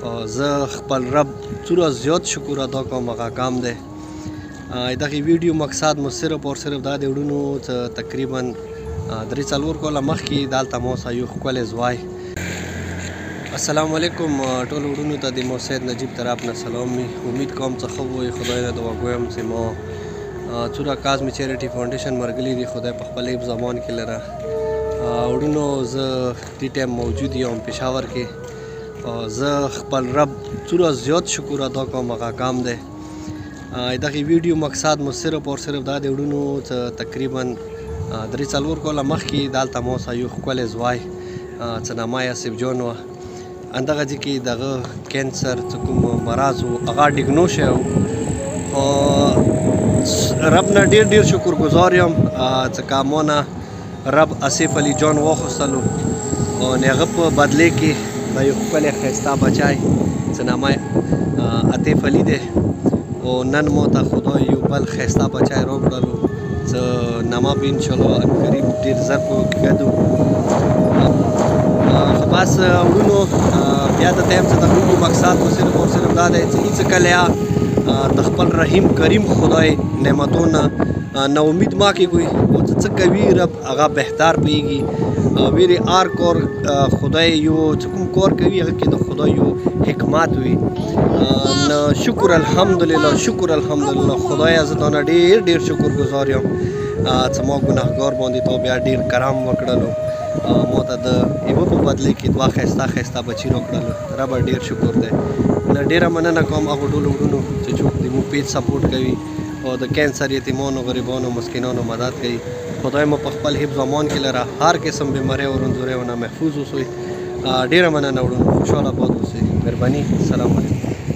زه خپل رب څومره زیات شکر ادا کوم هغه کم دی. دغه ویډیو مقصد مو صرف او صرف دا د وړونو تقریبا 3-4 کاله مخکې دلته ما سره یو ښکلی ځوای. السلام علیکم ټولو وړونو ته د مو سید نجیب طرف نه سلام وي. امید کوم څه ښه وي. خدای نه دعا کوم چې ما څومره کاظمي چیریټي فاونډیشن مرګلي دي خدای په خپل حفظ امان کې لره. وړونو زه دې ټایم موجود یم پېښور کې. زه خپل رب څومره زیات شکر ادا کوم هغه کم دی. دغه ویډیو مقصد مو صرف او صرف دا د وړونو تقریبا 3-4 کاله مخکې دلته ما سره یو ښکلی ځوای څه نامه یې آصف جان وه. همدغه ځای کې دغه کینسر څه کوم مرض و هغه ډیګنوز شوی و. رب نه ډېر شکر ګزار یم ځکه ما نه رب آصف علي جان واخیستلو او د هغه په بدلې کې دا یو ښکلی ښایسته بچی څه نامه یې عطیف علي دی او نن ما ته خدای یو بل ښایسته بچی راکړلو څه نامه به انشاءالله قریب ډېر زر په کې ګډو. خو بس وړونو بیا د ټایم څه د ویډیو مقصد مو صرف او صرف دا دی چې هېڅ کله د خپل رحیم کریم خدای نعمتونه نا امید ما کېږئ او څه کوي رب هغه بهتر پوهېږي. ویرې هر کار خدای یو څه کوم کار کوي هغه کې د خدای یو حکمت وي. شکر الحمدلله شکر الحمدلله خدایه زه تا نه ډېر شکر ګزار یم څه ما ګناهګار باندې تا بیا ډېر کرم وکړلو. ما ته د یوه په بدلې کې 2 ښایسته بچي راکړلو. ربه ډېر شکر دی. ډېره مننه کوم هغو ټولو وړونو چې څوک زموږ پیج سپورټ کوي او د کینسر یتیمانو غریبانو مسکینانو مدد کوي. خدای مو په خپل حفظ امان کې لره. هر قسم بیماری او رنځوریو نه محفوظ اوسئ. ډېره مننه وړونو. خوشحاله باد اوسئ. مهرباني. سلام علیکم.